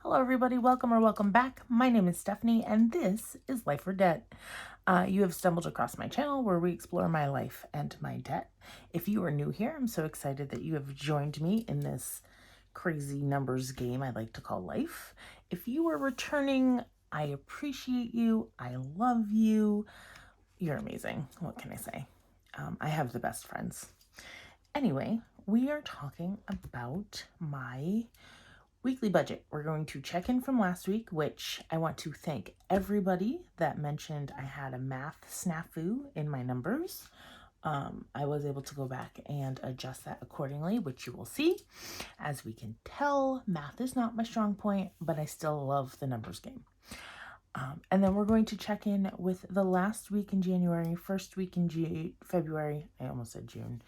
Hello everybody, welcome or welcome back. My name is Stephanie and this is Life or Debt. You have stumbled across my channel where we explore my life and my debt. If you are new here, I'm so excited that you have joined me in this crazy numbers game I like to call life. If you are returning, I appreciate you. I love you. You're amazing. What can I say? I have the best friends. Anyway, we are talking about my weekly budget. We're going to check in from last week, which I want to thank everybody that mentioned I had a math snafu in my numbers. I was able to go back and adjust that accordingly, which you will see. As we can tell, math is not my strong point, but I still love the numbers game. And then we're going to check in with the last week in January, first week in February. I almost said June.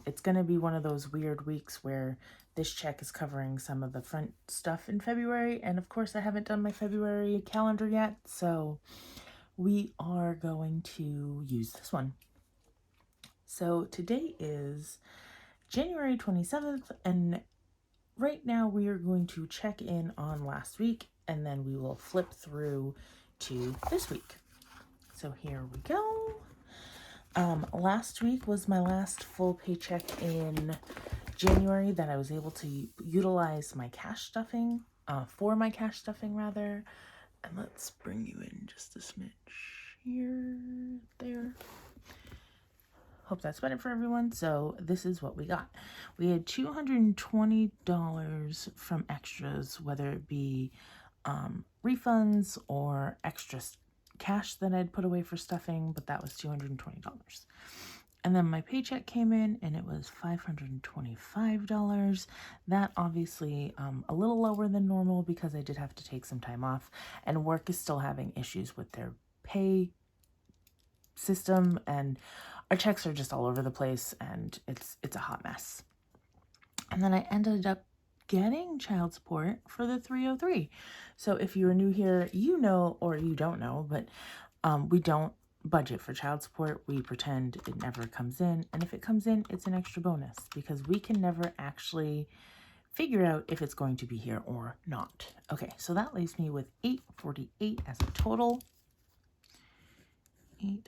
It's going to be one of those weird weeks where this check is covering some of the front stuff in February. And of course, I haven't done my February calendar yet. So we are going to use this one. So today is January 27th. And right now we are going to check in on last week. And then we will flip through to this week. So here we go. Last week was my last full paycheck in January that I was able to utilize my cash stuffing, for my cash stuffing rather. And let's bring you in just a smidge here, there. Hope that's better for everyone. So this is what we got. We had $220 from extras, whether it be refunds or extra cash that I'd put away for stuffing, but that was $220. And then my paycheck came in and it was $525. That obviously a little lower than normal because I did have to take some time off, and work is still having issues with their pay system, and our checks are just all over the place, and it's a hot mess. And then I ended up getting child support for the 303. So if you're new here, you know, or you don't know, but we don't budget for child support. We pretend it never comes in, and if it comes in, it's an extra bonus because we can never actually figure out if it's going to be here or not. Okay, so that leaves me with $848 as a total. $848.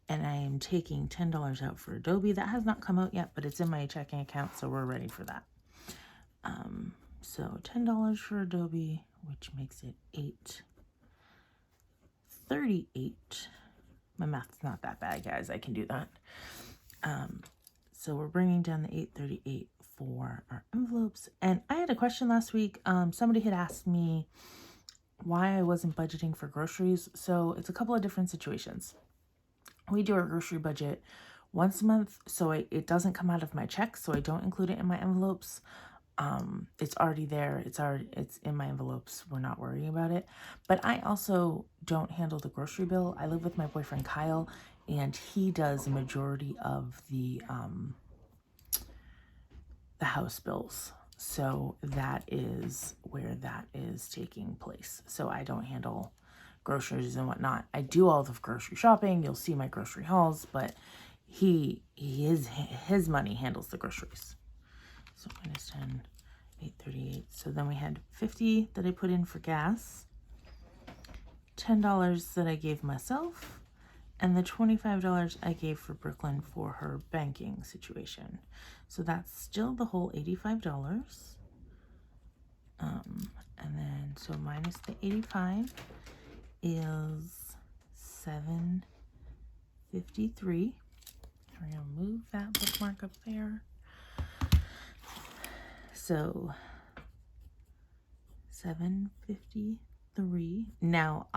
And I am taking $10 out for Adobe. That has not come out yet, but it's in my checking account, so we're ready for that. So $10 for Adobe, which makes it $838. My math's not that bad, guys. I can do that. So we're bringing down the $838 for our envelopes. And I had a question last week. Somebody had asked me why I wasn't budgeting for groceries. So it's a couple of different situations. We do our grocery budget once a month, so it doesn't come out of my check, so I don't include it in my envelopes. It's already there. It's in my envelopes. We're not worrying about it. But I also don't handle the grocery bill. I live with my boyfriend Kyle, and he does a majority of the house bills. So that is where that is taking place. So I don't handle groceries and whatnot. I do all the grocery shopping. You'll see my grocery hauls, but his money handles the groceries. So minus 10, 838. So then we had $50 that I put in for gas, $10 that I gave myself, and the $25 I gave for Brooklyn for her banking situation. So that's still the whole $85. And then so minus the 85 is $753. We're gonna move that bookmark up there. So $753. Now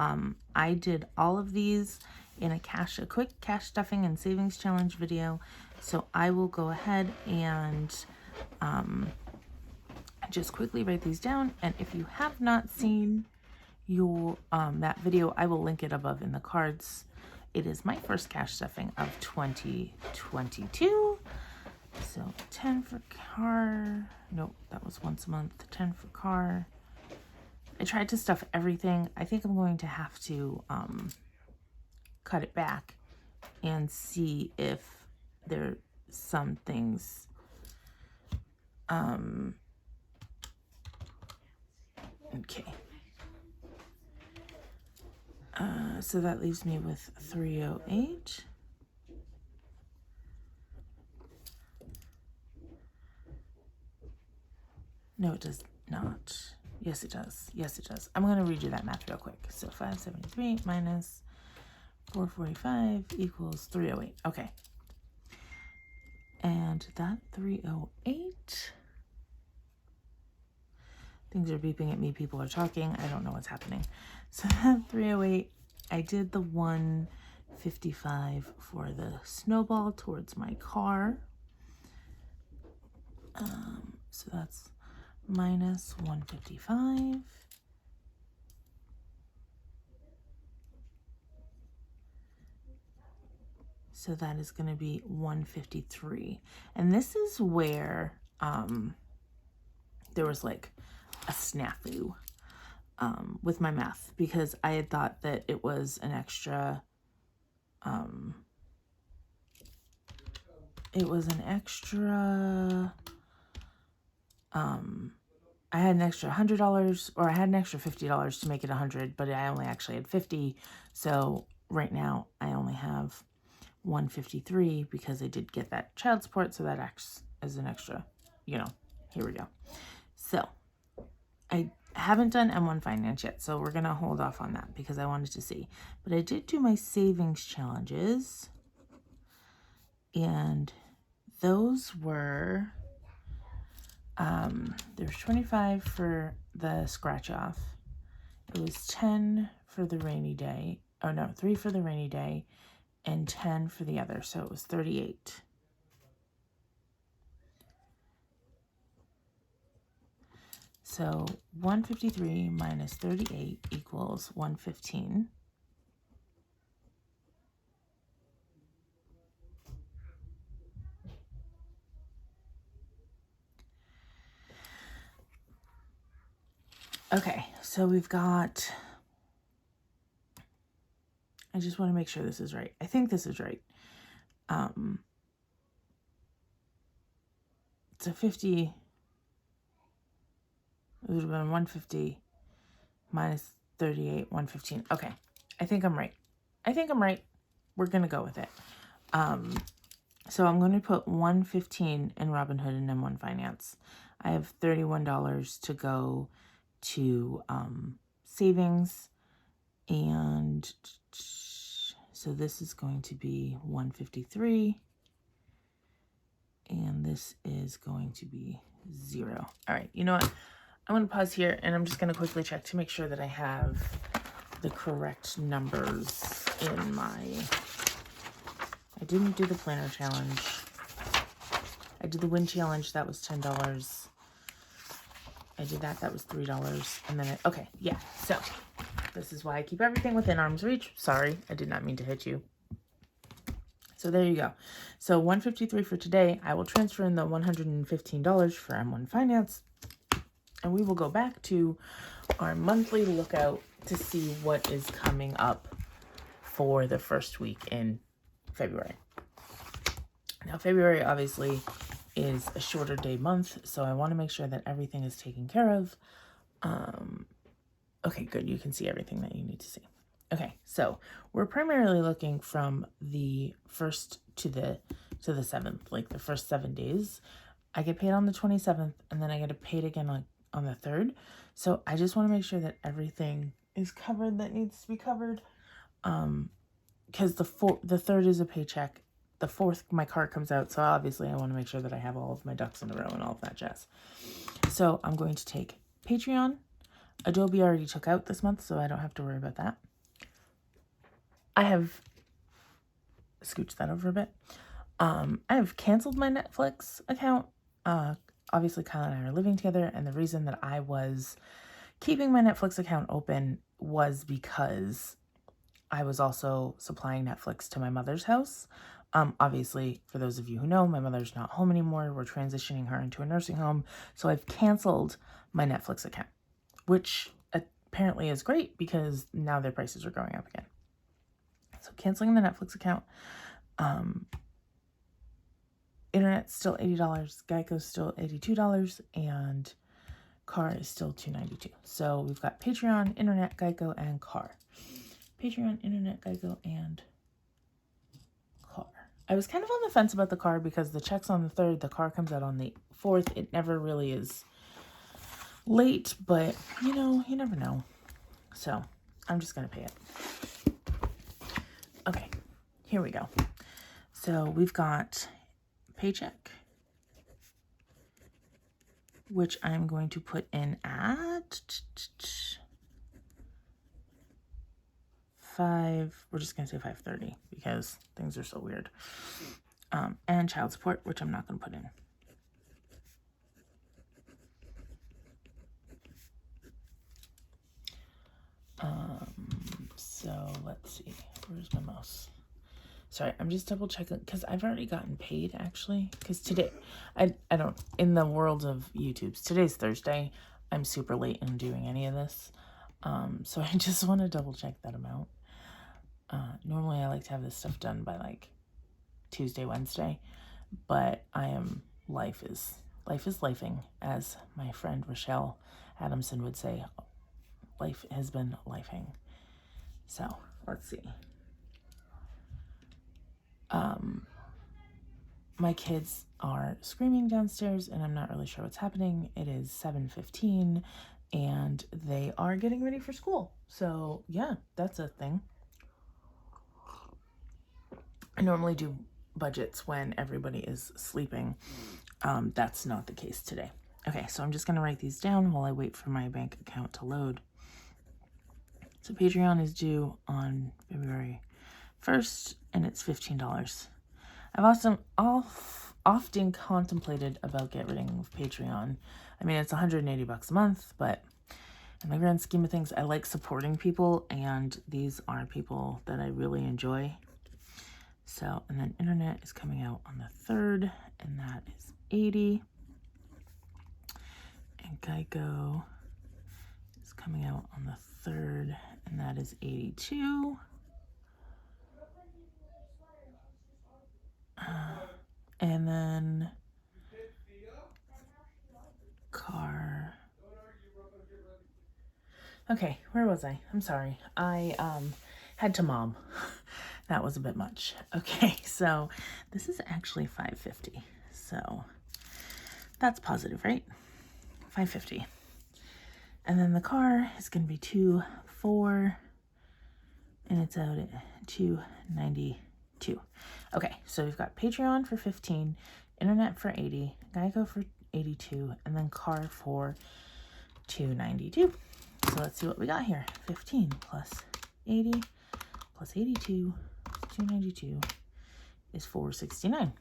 I did all of these in a quick cash stuffing and savings challenge video, so I will go ahead and just quickly write these down. And if you have not seen that video, I will link it above in the cards. It is my first cash stuffing of 2022. So 10 for car. Nope, that was once a month. 10 for car. I tried to stuff everything. I think I'm going to have to cut it back and see if there are some things Okay. So that leaves me with 308. No, it does not. Yes, it does. Yes, it does. I'm going to redo that math real quick. So 573 minus 445 equals 308. Okay. And that 308... Things are beeping at me. People are talking. I don't know what's happening. So that 308, I did the 155 for the snowball towards my car. So that's minus 155. So that is going to be 153. And this is where there was like a snafu with my math, because I had thought that it was an extra, I had an extra $100, or I had an extra $50 to make it 100, but I only actually had 50. So right now I only have 153 because I did get that child support. So that acts as an extra, here we go. So I haven't done M1 finance yet, so we're going to hold off on that because I wanted to see. But I did do my savings challenges, and those were, there's 25 for the scratch off. It was 10 for the rainy day. Oh no, 3 for the rainy day and 10 for the other. So it was 38. So 153 minus 38 equals 115. Okay, so we've got, I just want to make sure this is right. I think this is right. So 50, it would have been 150 minus 38, 115. Okay, I think I'm right. We're going to go with it. So I'm going to put 115 in Robinhood and M1 Finance. I have $31 to go to savings, and so this is going to be 153, and this is going to be 0. All right, you know what? I'm going to pause here, and I'm just going to quickly check to make sure that I have the correct numbers in my... I didn't do the planner challenge. I did the win challenge. That was $10. I did that. That was $3. And then okay, yeah. So this is why I keep everything within arm's reach. Sorry, I did not mean to hit you. So there you go. So 153 for today. I will transfer in the $115 for M1 Finance, and we will go back to our monthly lookout to see what is coming up for the first week in February. Now, February obviously is a shorter day month, so I want to make sure that everything is taken care of. Okay, good. You can see everything that you need to see. Okay, so we're primarily looking from the 1st to the 7th, like the first 7 days. I get paid on the 27th, and then I get paid again on the 3rd. So I just want to make sure that everything is covered that needs to be covered. Because the 3rd is a paycheck. The 4th, my card comes out. So obviously I want to make sure that I have all of my ducks in a row and all of that jazz. So I'm going to take Patreon. Adobe already took out this month, so I don't have to worry about that. I have scooched that over a bit. I have canceled my Netflix account. Obviously Kyle and I are living together, and the reason that I was keeping my Netflix account open was because I was also supplying Netflix to my mother's house. Obviously, for those of you who know, my mother's not home anymore. We're transitioning her into a nursing home. So I've canceled my Netflix account, which apparently is great because now their prices are going up again. So canceling the Netflix account. Internet's still $80. Geico's still $82. And Car is still $292. So we've got Patreon, Internet, Geico, and car. Patreon, Internet, Geico, and car. I was kind of on the fence about the car because the check's on the 3rd. The car comes out on the 4th. It never really is late, but, you know, you never know. So I'm just going to pay it. Okay, here we go. So we've got paycheck, which I'm going to put in at we're just going to say 530 because things are so weird. And child support, which I'm not going to put in. So let's see, where's my mouse? Sorry, I'm just double checking because I've already gotten paid actually. Because today, I don't, in the world of YouTube's, today's Thursday. I'm super late in doing any of this. So I just want to double check that amount. Normally I like to have this stuff done by like Tuesday, Wednesday, but life is lifing, as my friend Rochelle Adamson would say. Life has been lifing. So let's see. My kids are screaming downstairs and I'm not really sure what's happening. It is 7:15 and they are getting ready for school. So yeah, that's a thing. I normally do budgets when everybody is sleeping. That's not the case today. Okay, so I'm just going to write these down while I wait for my bank account to load. So Patreon is due on February 1st, and it's $15. I've often contemplated about getting rid of Patreon. I mean, it's $180 a month, but in the grand scheme of things, I like supporting people, and these are people that I really enjoy. So, and then Internet is coming out on the 3rd, and that is $80. And Geico is coming out on the 3rd, and that is $82. And then car. Okay, where was I? I'm sorry. I had to mom. That was a bit much. Okay, so this is actually $550. So that's positive, right? $550. And then the car is going to be $240, and it's out at $292. Okay, so we've got Patreon for $15, Internet for $80, Geico for $82, and then car for $292. So let's see what we got here. 15 plus 80 plus 82 plus 292 is $469.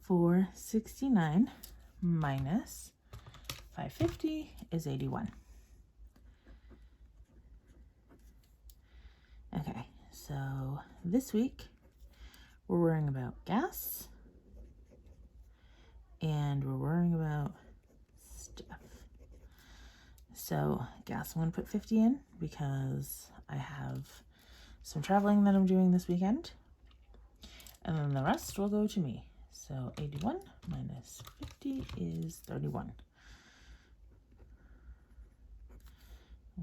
469 minus 550 is 81. Okay, so this week we're worrying about gas and we're worrying about stuff. So gas, I'm going to put 50 in because I have some traveling that I'm doing this weekend. And then the rest will go to me. So 81 minus 50 is 31.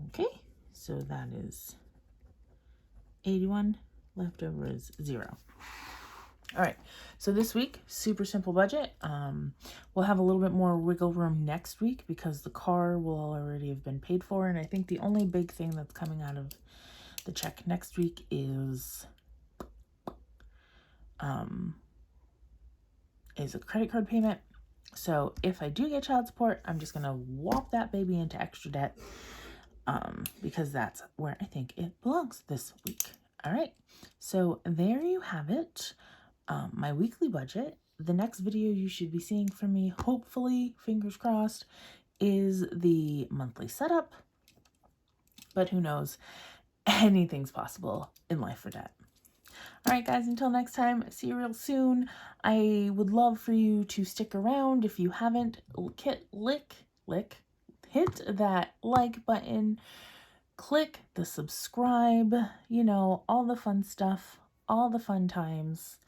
Okay, so that is 81. Leftover is 0. All right, so this week, super simple budget. We'll have a little bit more wiggle room next week because the car will already have been paid for. And I think the only big thing that's coming out of the check next week is a credit card payment. So if I do get child support, I'm just going to whop that baby into extra debt because that's where I think it belongs this week. All right, so there you have it. My weekly budget. The next video you should be seeing from me, hopefully, fingers crossed, is the monthly setup. But who knows? Anything's possible in Life or Debt. All right, guys, until next time, see you real soon. I would love for you to stick around. If you haven't, hit that like button, click the subscribe, you know, all the fun stuff, all the fun times.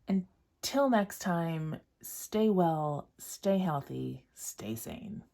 Until next time, stay well, stay healthy, stay sane.